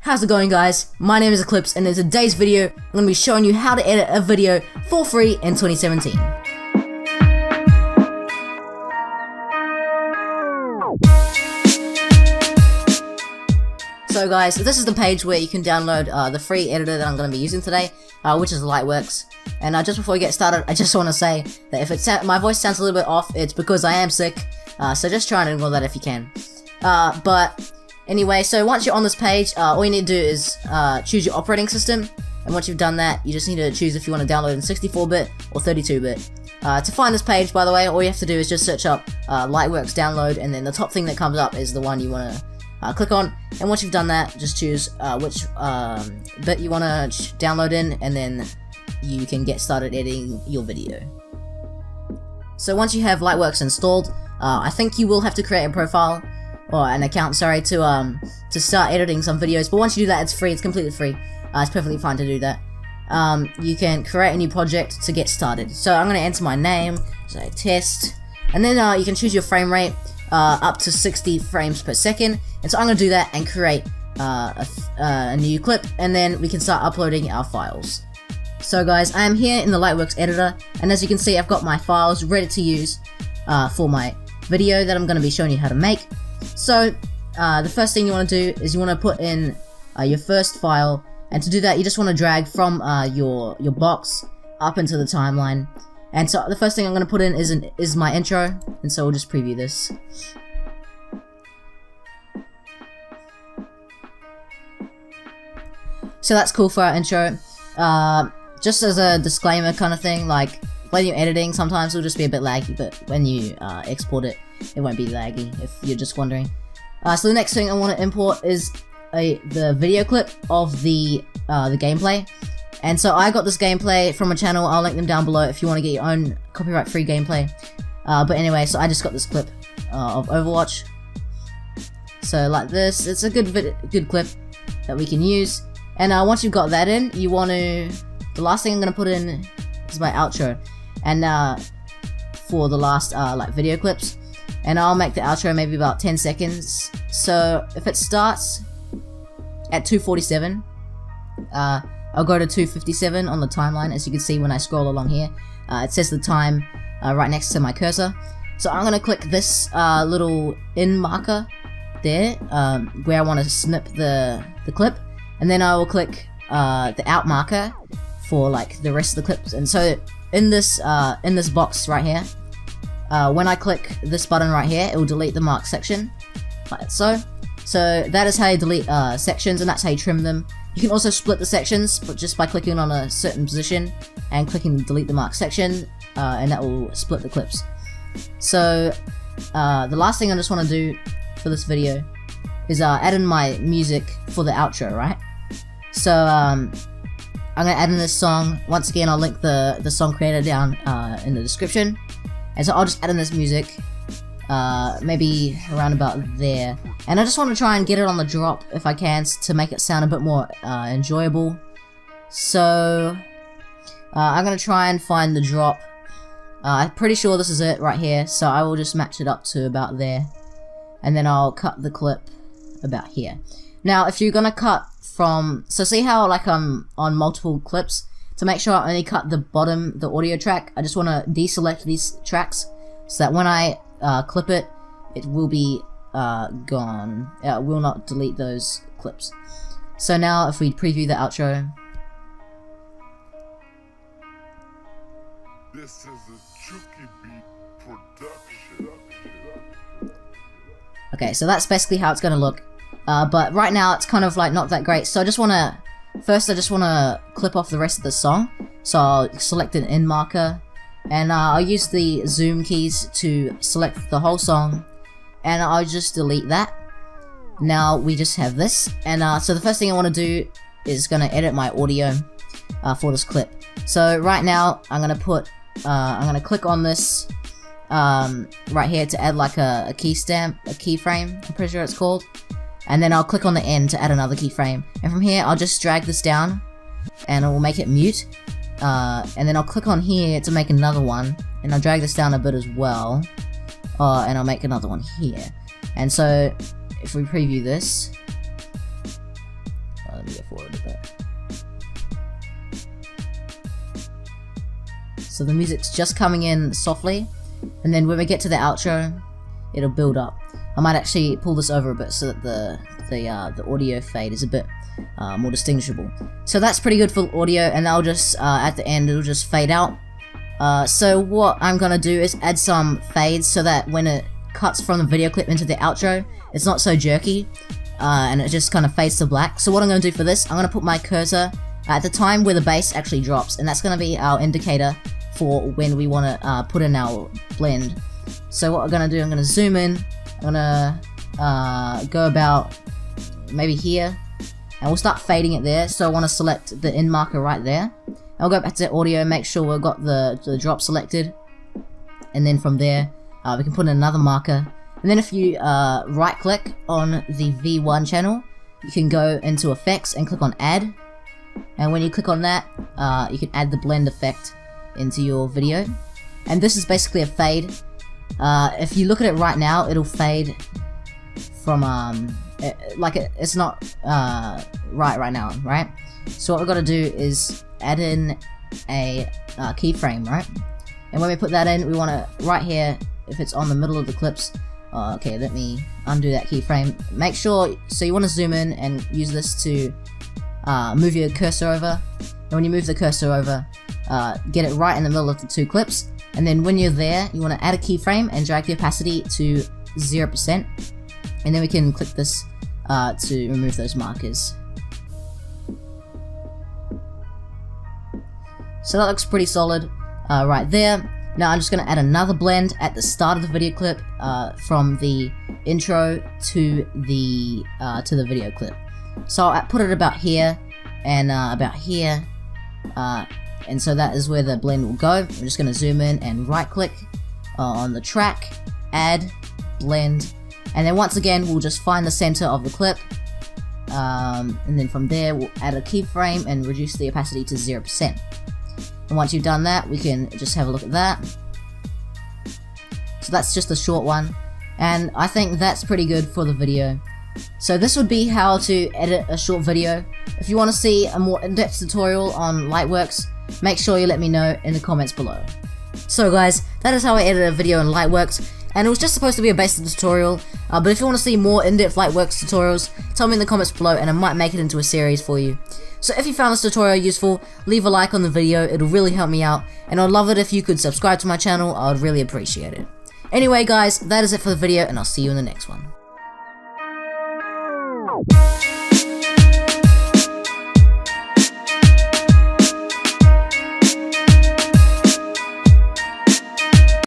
How's it going, guys? My name is Eclipse, and in today's video, I'm going to be showing you how to edit a video for free in 2017. So guys, this is the page where you can download the free editor that I'm going to be using today, which is Lightworks. And just before we get started, I just want to say that if my voice sounds a little bit off, it's because I am sick, so just try and ignore that if you can. But anyway, so once you're on this page, all you need to do is choose your operating system, and once you've done that, you just need to choose if you want to download in 64-bit or 32-bit. To find this page, by the way, all you have to do is just search up Lightworks download, and then the top thing that comes up is the one you want to click on, and once you've done that, just choose which bit you want to download in, and then you can get started editing your video. So once you have Lightworks installed, I think you will have to create a profile, or an account, sorry, to start editing some videos, but once you do that, it's free, it's completely free. It's perfectly fine to do that. You can create a new project to get started. So I'm going to enter my name, so test, and then you can choose your frame rate up to 60 frames per second, and so I'm going to do that and create a new clip, and then we can start uploading our files. So guys, I am here in the Lightworks editor, and as you can see, I've got my files ready to use for my video that I'm going to be showing you how to make. So the first thing you want to do is you want to put in your first file, and to do that you just want to drag from your box up into the timeline. And so the first thing I'm going to put in is my intro, and so we'll just preview this. So that's cool for our intro. Just as a disclaimer kind of thing, like when you're editing, sometimes it'll just be a bit laggy, but when you export it, it won't be laggy, if you're just wondering. So the next thing I want to import is the video clip of the gameplay. And so I got this gameplay from a channel, I'll link them down below if you want to get your own copyright-free gameplay. But anyway, so I just got this clip of Overwatch. So like this, it's a good clip that we can use. And once you've got that in, you want to... The last thing I'm going to put in is my outro. And for the last like video clips. And I'll make the outro maybe about 10 seconds. So if it starts at 2:47, I'll go to 2:57 on the timeline. As you can see when I scroll along here, it says the time right next to my cursor. So I'm going to click this little in marker there, where I want to snip the clip. And then I will click the out marker for like the rest of the clips. And so in this box right here, when I click this button right here, it will delete the marked section, like so. So that is how you delete sections, and that's how you trim them. You can also split the sections, but just by clicking on a certain position and clicking delete the marked section, and that will split the clips. So the last thing I just want to do for this video is add in my music for the outro, right? So I'm gonna add in this song. Once again, I'll link the song creator down in the description. And so I'll just add in this music, maybe around about there. And I just want to try and get it on the drop if I can, to make it sound a bit more enjoyable. So I'm gonna try and find the drop. I'm pretty sure this is it right here, so I will just match it up to about there. And then I'll cut the clip about here. Now, if you're gonna cut from, so see how like I'm on multiple clips, to make sure I only cut the bottom, the audio track, I just want to deselect these tracks so that when I clip it, it will be gone. It will not delete those clips. So now if we preview the outro. This is a Chucky Beat production. Okay, so that's basically how it's gonna look. But right now it's kind of like not that great, so I just want to clip off the rest of the song. So I'll select an in marker, and I'll use the zoom keys to select the whole song, and I'll just delete that. Now we just have this, and so the first thing I want to do is going to edit my audio for this clip. So right now I'm going to click on this right here to add like a keyframe, I'm pretty sure it's called. And then I'll click on the end to add another keyframe. And from here, I'll just drag this down, and it will make it mute. And then I'll click on here to make another one, and I'll drag this down a bit as well. And I'll make another one here. And so, if we preview this, Let me go forward a bit. So the music's just coming in softly, and then when we get to the outro, it'll build up. I might actually pull this over a bit so that the audio fade is a bit more distinguishable. So that's pretty good for audio, and I'll just at the end it'll just fade out. So what I'm gonna do is add some fades so that when it cuts from the video clip into the outro, it's not so jerky, and it just kind of fades to black. So what I'm gonna do for this, I'm gonna put my cursor at the time where the bass actually drops, and that's gonna be our indicator for when we want to put in our blend. So what I'm gonna do, I'm gonna zoom in. I'm gonna go about maybe here, and we'll start fading it there. So I want to select the in marker right there. I'll go back to audio, make sure we've got the drop selected, and then from there we can put in another marker. And then if you right click on the V1 channel, you can go into effects and click on add, and when you click on that, you can add the blend effect into your video. And this is basically a fade. If you look at it right now, it'll fade from it's not right now, right? So what we've got to do is add in a keyframe, right? And when we put that in, we want to right here, if it's on the middle of the clips. Okay, let me undo that keyframe. Make sure, so you want to zoom in and use this to move your cursor over. And when you move the cursor over, get it right in the middle of the two clips. And then when you're there, you want to add a keyframe and drag the opacity to 0%. And then we can click this to remove those markers. So that looks pretty solid right there. Now I'm just going to add another blend at the start of the video clip from the intro to the video clip. So I'll put it about here and about here. And so that is where the blend will go. I'm just going to zoom in and right click on the track, add, blend, and then once again we'll just find the center of the clip, and then from there we'll add a keyframe and reduce the opacity to 0%. And once you've done that, we can just have a look at that. So that's just a short one, and I think that's pretty good for the video. So this would be how to edit a short video. If you want to see a more in-depth tutorial on Lightworks, make sure you let me know in the comments below. So guys, that is how I edit a video in Lightworks, and it was just supposed to be a basic tutorial, but if you want to see more in-depth Lightworks tutorials, tell me in the comments below and I might make it into a series for you. So if you found this tutorial useful, leave a like on the video, it'll really help me out, and I'd love it if you could subscribe to my channel, I would really appreciate it. Anyway guys, that is it for the video, and I'll see you in the next one.